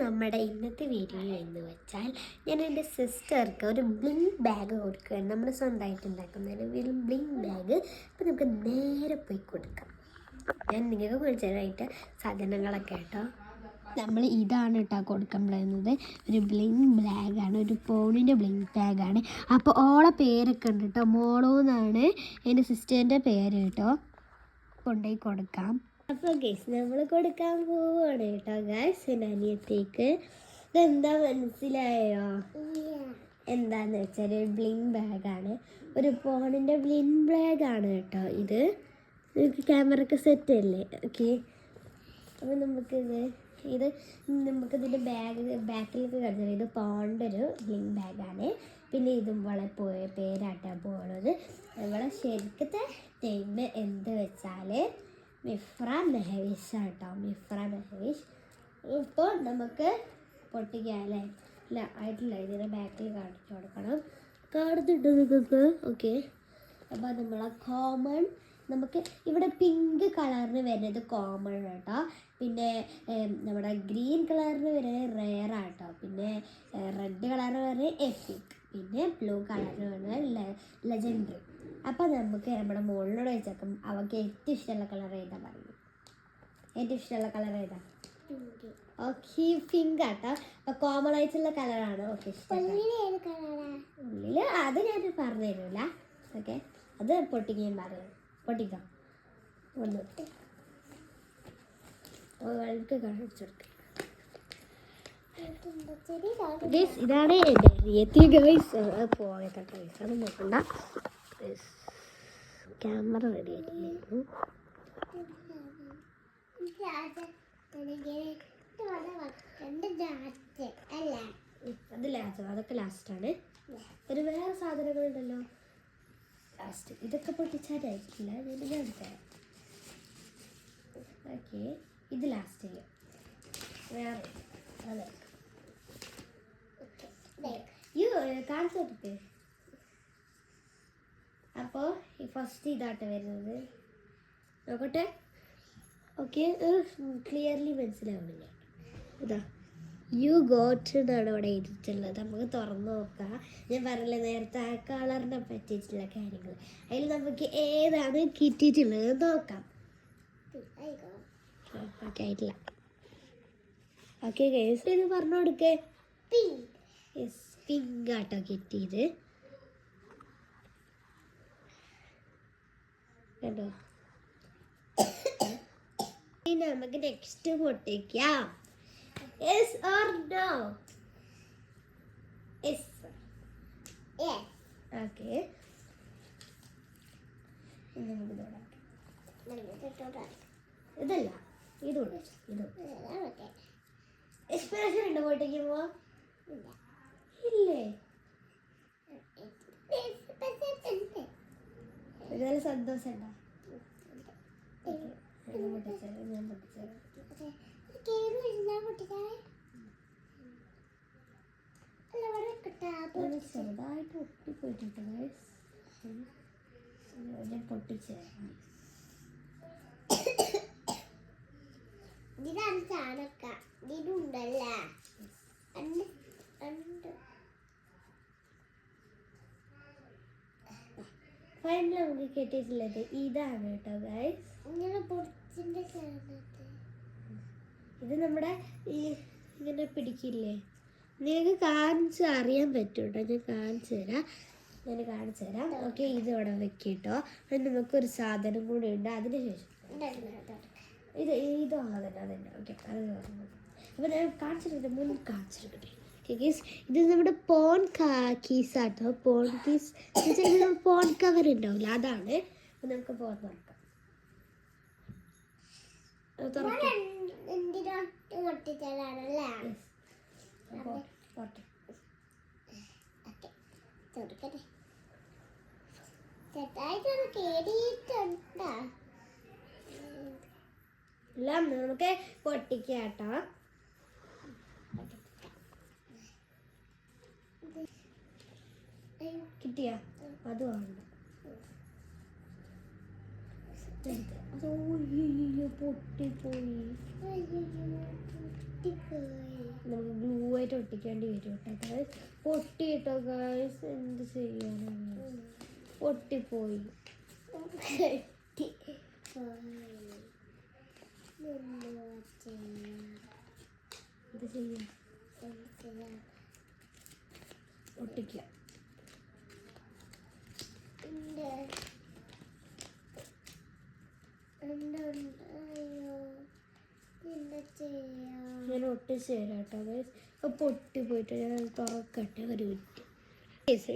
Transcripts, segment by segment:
നമ്മുടെ ഇന്നത്തെ വീഡിയോ എന്ന് വെച്ചാൽ ഞാൻ എൻ്റെ സിസ്റ്റർക്ക് ഒരു ബ്ലിങ് ബാഗ് കൊടുക്കുകയാണ്. നമ്മൾ സ്വന്തമായിട്ട് ഉണ്ടാക്കുന്ന ഒരു ബ്ലിങ് ബാഗ്. അപ്പോൾ നമുക്ക് നേരെ പോയി കൊടുക്കാം. ഞാൻ നിങ്ങൾക്ക് കാണിച്ചതായിട്ട് സാധനങ്ങളൊക്കെ കേട്ടോ. നമ്മൾ ഇതാണ് കേട്ടോ കൊടുക്കാൻ പറയുന്നത്. ഒരു ബ്ലിങ് ബാഗാണ്, ഒരു ഫോണിൻ്റെ ബ്ലിങ് ബാഗാണ്. അപ്പോൾ ഓളെ പേരൊക്കെ ഉണ്ട് കേട്ടോ. മോളോ എന്നാണ് എൻ്റെ സിസ്റ്ററിൻ്റെ പേര് കേട്ടോ. കൊണ്ടുപോയി കൊടുക്കാം. അപ്പോൾ ഗൈസ് നമ്മൾ കൊടുക്കാൻ പോവുകയാണ് കേട്ടോ ഗൈസ് എൻ്റെ അനിയത്തേക്ക്. ഇതെന്താ മനസ്സിലായോ? എന്താന്ന് വെച്ചാൽ ഒരു ബ്ലിങ് ബാഗാണ്, ഒരു ഫോണിൻ്റെ ബ്ലിങ് ബാഗാണ് കേട്ടോ. ഇത് ക്യാമറയ്ക്ക് സെറ്റ് അല്ലേ? ഓക്കെ. അപ്പോൾ നമുക്കിതിൻ്റെ ബാക്കിലേക്ക് കിടന്നത് ഇത് പോണ്ട ഒരു ബ്ലിങ് ബാഗാണ്. പിന്നെ ഇതും വളെ പേരാട്ടാൻ പോകുന്നത്. നമ്മളെ ശരിക്കത്തെ നെയിം എന്ത് വെച്ചാൽ മിഫ്ര മെഹവിഷ് ആട്ടോ. മിഫ്ര മെഹവിഷ്. ഇപ്പോൾ നമുക്ക് പൊട്ടിക്കാല്ലേ? ഇല്ല ആയിട്ടില്ല. ഇതിൻ്റെ ബാക്കിൽ കാണിച്ചു കൊടുക്കണം. കാണുന്നുണ്ടോ നിങ്ങൾക്ക്? ഓക്കെ. അപ്പോൾ നമ്മളെ കോമൺ, നമുക്ക് ഇവിടെ പിങ്ക് കളറിന് വരുന്നത് കോമൺ കേട്ടോ. പിന്നെ നമ്മുടെ ഗ്രീൻ കളറിന് വരുന്നത് റെയർ ആട്ടോ. പിന്നെ റെഡ് കളറിന് വരുന്നത് എപ്പിക്. പിന്നെ ബ്ലൂ കളറിന് വരുന്നത് ലെജൻഡറി. അപ്പോൾ നമുക്ക് നമ്മുടെ മോളിനോട് വെച്ചേക്കും അവൾക്ക് ഏറ്റവും ഇഷ്ടമുള്ള കളർ ഏതാ പറയും. ഏറ്റവും ഇഷ്ടമുള്ള കളർ ഏതാ? ഓക്കെ, പിങ്ക് ആട്ടോ. അപ്പോൾ കോമൺ ആയിട്ടുള്ള കളറാണ് ഓക്കെ ഇഷ്ടം. ഉള്ളിൽ അത് ഞാൻ പറഞ്ഞു തരില്ല. ഓക്കെ, അത് പൊട്ടിക്കാൻ പറയും. പൊട്ടിക്കാം. ഒന്നിട്ട് കാണിച്ചു കൊടുക്കാം. ഇതാണ് എൻ്റെ റിയത്തി ഗൈസ്. പോകട്ടെ ഗൈസ്, അത് നോക്കണ്ട. ക്യാമറ റെഡി ആയിട്ടില്ലായിരുന്നു. അത് ലാസ്റ്റ്, അതൊക്കെ ലാസ്റ്റാണ്. ഒരു വേറെ സാധനങ്ങളുണ്ടല്ലോ ലാസ്റ്റ്. ഇതൊക്കെ പൊട്ടിച്ചാലായിരിക്കില്ല, ഞാൻ തരാം. ഓക്കെ, ഇത് ലാസ്റ്റ് ചെയ്യാം. വേറെ അതെ കാണിച്ചു കൊടുക്കേ. അപ്പോൾ ഈ ഫസ്റ്റ് ഇതാട്ട് വരുന്നത് നോക്കട്ടെ. ഓക്കെ, ക്ലിയർലി മനസ്സിലാവുന്നില്ല. ഇതാ യു ഗോട്ട് എന്നാണ് ഇവിടെ എഴുതിയിട്ടുള്ളത്. നമുക്ക് തുറന്ന് നോക്കാം. ഞാൻ പറഞ്ഞില്ലേ നേരത്തെ ആ കളറിനെ പറ്റിയിട്ടുള്ള കാര്യങ്ങൾ. അതിൽ നമുക്ക് ഏതാണ് കിട്ടിയിട്ടുള്ളത് നോക്കാം. ഓക്കെ ആയിട്ടില്ല. ഓക്കെ ഗൈസ്, ഇത് പറഞ്ഞു കൊടുക്കേ. യെസ്, പിങ്ക് ആട്ടോ കിട്ടിയത്. കേട്ടോ? ഇനി നമുക്ക് നെക്സ്റ്റ് പൊട്ടിക്കാം. Yes or no? Yes. Yes. Okay. ഇതല്ല, ഇതുണ്ട്. എക്സ്പ്രഷൻ ഉണ്ട് പൊട്ടിക്കുമ്പോ? ഇല്ലേ? നല്ല സന്തോഷം ഉണ്ടോ? ഞാൻ പൊട്ടിച്ചത് ചെറുതായിട്ട് ഒട്ടിപ്പോയിട്ടുണ്ട്. ഞാൻ പൊട്ടിച്ചേ. ഇതാണ് ചാണക്ക. ഇതുണ്ടല്ല ഫൈനൽ നമുക്ക് കിട്ടിയിട്ടുള്ളത് ഇതാണ് കേട്ടോ ഗൈസ്. ഇത് നമ്മുടെ ഈ ഇങ്ങനെ പിടിക്കില്ലേ, നിങ്ങൾക്ക് കാണിച്ച് അറിയാൻ പറ്റും കേട്ടോ. ഞാൻ കാണിച്ചു തരാം. ഓക്കെ, ഇത് ഇവിടെ വെക്കിട്ടോ. അത് നമുക്കൊരു സാധനം കൂടി ഉണ്ട്. അതിന് ശേഷം ഇതോ അതന്നെ. ഓക്കെ, അത് അപ്പോൾ ഞാൻ കാണിച്ചിട്ടുണ്ട്, മുന്നിൽ കാണിച്ചിരിക്കട്ടെ. ഇത് നമ്മുടെ പോൺ കീസാട്ടോ. പോൺ കീസ് ഫോൺ കവർ ഉണ്ടാവില്ല, അതാണ്. അപ്പോൾ നമുക്ക് ഫോൺ തുറക്കാം. എല്ലാം നമുക്ക് പൊട്ടിക്കാട്ടോ. കിട്ടിയ അതുമാണ് അതോ പൊട്ടിപ്പോയി. നമുക്ക് ഗ്ലൂ ആയിട്ട് ഒട്ടിക്കേണ്ടി വരും കേട്ടോ. പൊട്ടിയിട്ടോ ഗൈസ്, എന്ത് ചെയ്യാനാണ്? പൊട്ടിപ്പോയി. ഇത് ചെയ്യാം, ഒട്ടിക്കുക. ഞാൻ ഒട്ടിച്ച് തരാം കേട്ടോ ഗൈസ്. പൊട്ടി പോയിട്ട് ഞാൻ തുറക്കട്ടെ ഒരു മിനിറ്റ്.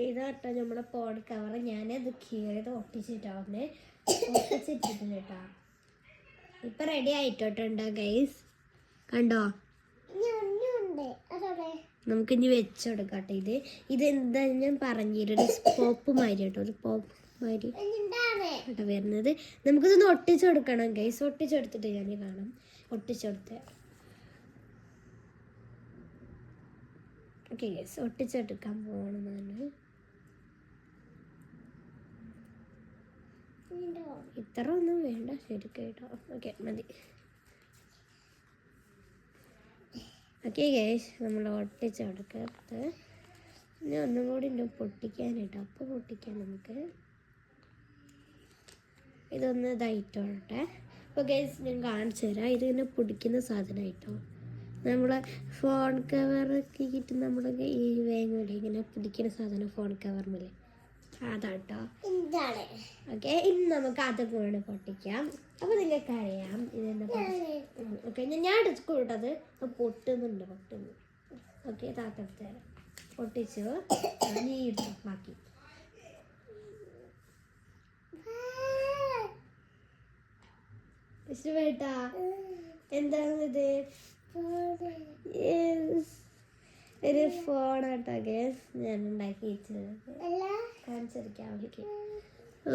ഇതാട്ടോ നമ്മുടെ ഫോൺ കവർ. ഞാനത് കീറിയത് ഒട്ടിച്ചിട്ടാവുന്നേ, ഒട്ടിച്ചിട്ടില്ല കേട്ടോ. ഇപ്പം റെഡി ആയിട്ടോട്ടുണ്ടോ ഗൈസ്? കണ്ടോ? നമുക്കിനി വെച്ചെടുക്കാട്ടെ. ഇത് എന്താ ഞാൻ പറഞ്ഞൊരു പോപ്പ് മാതിരി കേട്ടോ, ഒരു പോപ്പ് മാതിരി കേട്ടോ വരുന്നത്. നമുക്കിതൊന്ന് ഒട്ടിച്ചെടുക്കണം ഗൈസ്. ഒട്ടിച്ചെടുത്തിട്ട് ഞാൻ കാണാം. ഒട്ടിച്ചെടുത്ത് ഓക്കെ ഗൈസ്, ഒട്ടിച്ചെടുക്കാൻ പോകണമെന്നാണ്. ഇത്ര ഒന്നും വേണ്ട ശരിക്കും കേട്ടോ. ഓക്കെ മതി. ഓക്കെ ഗൈസ്, നമ്മൾ ഒട്ടിച്ചെടുക്കത്ത്. ഇനി ഒന്നും കൂടി ഉണ്ട് പൊട്ടിക്കാനായിട്ട്. അപ്പോൾ പൊട്ടിക്കാം നമുക്ക്. ഇതൊന്ന് ഇതായിട്ടോട്ടെ. അപ്പോൾ ഗൈസ് ഞാൻ കാണിച്ചു തരാം. ഇതിങ്ങനെ പൊടിക്കുന്ന സാധനമായിട്ടോ. നമ്മളെ ഫോൺ കവറൊക്കെ കിട്ടും നമ്മുടെ ഈ വേങ്ങയില്ലേ ഇങ്ങനെ പൊടിക്കുന്ന സാധനം ഫോൺ കവറിൽ, അതാട്ടോ. ഓക്കെ, ഇനി നമുക്ക് അത് കൂടെ പൊട്ടിക്കാം. അപ്പോൾ നിങ്ങൾക്ക് അറിയാം ഇതെന്താ. ഓക്കെ, ഞാൻ എടുക്കൂട്ടത് പൊട്ടുന്നുണ്ട്. ഓക്കെ, താത്തെടുത്ത് തരാം. പൊട്ടിച്ചു നീ എടുത്തു ബാക്കി. ഇഷ്ടപ്പെട്ടാ? എന്താണിത്? ഒരു ഫോണാട്ടോ ഗൈസ് ഞാൻ ഉണ്ടാക്കി വെച്ചത്. കാണിച്ചിരിക്കാം അവൾക്ക്.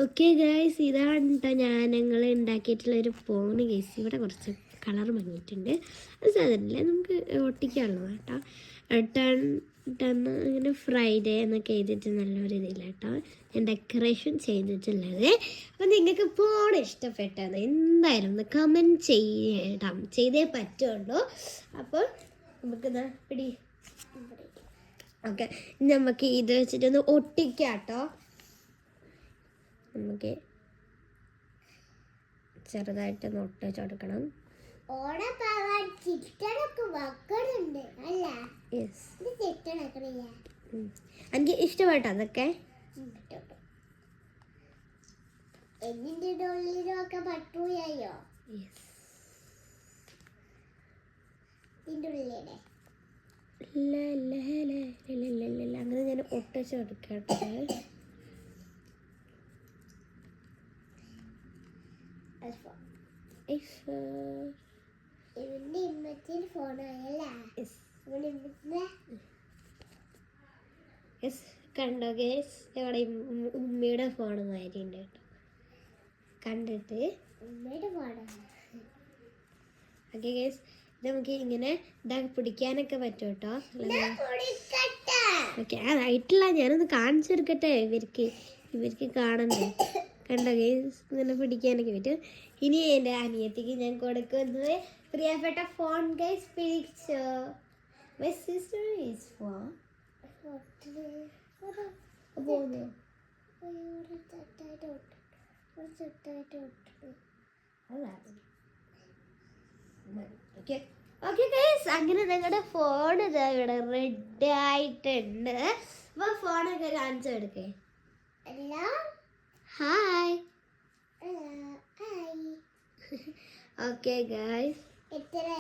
ഓക്കെ ഗൈസ്, ഇതാണ് കേട്ടോ ഞങ്ങൾ ഉണ്ടാക്കിയിട്ടുള്ളൊരു ഫോൺ ഗൈസ്. ഇവിടെ കുറച്ച് കളർ മങ്ങിയിട്ടുണ്ട്. അത് സാധനമില്ല, നമുക്ക് ഒട്ടിക്കാനുള്ളത് കേട്ടോ. ഇങ്ങനെ ഫ്രൈഡേ എന്നൊക്കെ എഴുതിയിട്ട് നല്ലൊരു ഇതില്ല കേട്ടോ ഞാൻ ഡെക്കറേഷൻ ചെയ്തിട്ടുള്ളത്. അപ്പം നിങ്ങൾക്ക് ഫോൺ ഇഷ്ടപ്പെട്ടത് എന്തായാലും ഒന്ന് കമൻറ്റ് ചെയ്തേ പറ്റുള്ളൂ. അപ്പോൾ നമുക്ക് പിടി. ഓക്കെ, നമുക്ക് ഇത് വെച്ചിട്ടൊന്ന് ഒട്ടിക്കാം കേട്ടോ. നമുക്ക് ചെറുതായിട്ടൊന്ന് ഒട്ടിച്ചെടുക്കണം. എനിക്ക് ഇഷ്ടപ്പെട്ടോ അതൊക്കെ? അങ്ങനെ ഞാൻ ഒട്ടിച്ചെടുക്കട്ടെ. കണ്ടോ ഗേസ്, ഇവിടെ ഉമ്മയുടെ ഫോൺ മാതിരി ഉണ്ട് കേട്ടോ. കണ്ടിട്ട് ഉമ്മയുടെ ഫോണാണ്. ഓക്കെ ഗേസ്, നമുക്ക് ഇങ്ങനെ ഇതാക്കി പിടിക്കാനൊക്കെ പറ്റും കേട്ടോ. ഓക്കെ, അതായിട്ടില്ല, ഞാനൊന്ന് കാണിച്ചെടുക്കട്ടെ ഇവർക്ക് കാണണ്ടേ. കണ്ടോ ഗേസ്, ഇങ്ങനെ പിടിക്കാനൊക്കെ പറ്റും. ഇനി എൻ്റെ അനിയത്തിക്ക് ഞാൻ കൊടുക്കുന്നത് പ്രിയപ്പെട്ട ഫോൺ ഗൈസ്. പിടിച്ചോ. My sister is for അങ്ങനെ ഞങ്ങളുടെ ഫോൺ ഇവിടെ റെഡി ആയിട്ടുണ്ട്. അപ്പൊ ഫോണൊക്കെ കാണിച്ചെടുക്കേ. ഹായ്. ഓക്കെ ഗൈസ്, ഇവിടെ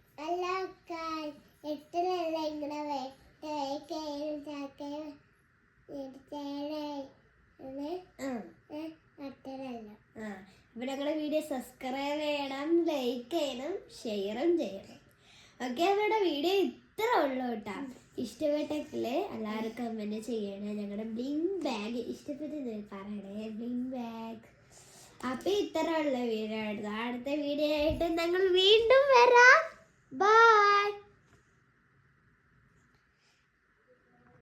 ഞങ്ങളുടെ വീഡിയോ സബ്സ്ക്രൈബ് ചെയ്യണം, ലൈക്ക് ചെയ്യണം, ഷെയറും ചെയ്യണം. ഓക്കെ, അവരുടെ വീഡിയോ ഇത്ര ഉള്ളൂ കേട്ടോ. ഇഷ്ടപ്പെട്ടെങ്കില് എല്ലാവരും കമന്റ് ചെയ്യണേ. ഞങ്ങളുടെ ബ്ലിങ് ബാഗ് ഇഷ്ടപ്പെട്ടെന്ന് പറയണേ. Bling bag. അപ്പൊ ഇത്ര ഉള്ള വീഡിയോ. അടുത്ത വീഡിയോ ആയിട്ട് ഞങ്ങൾ വീണ്ടും വരാം. ബൈ.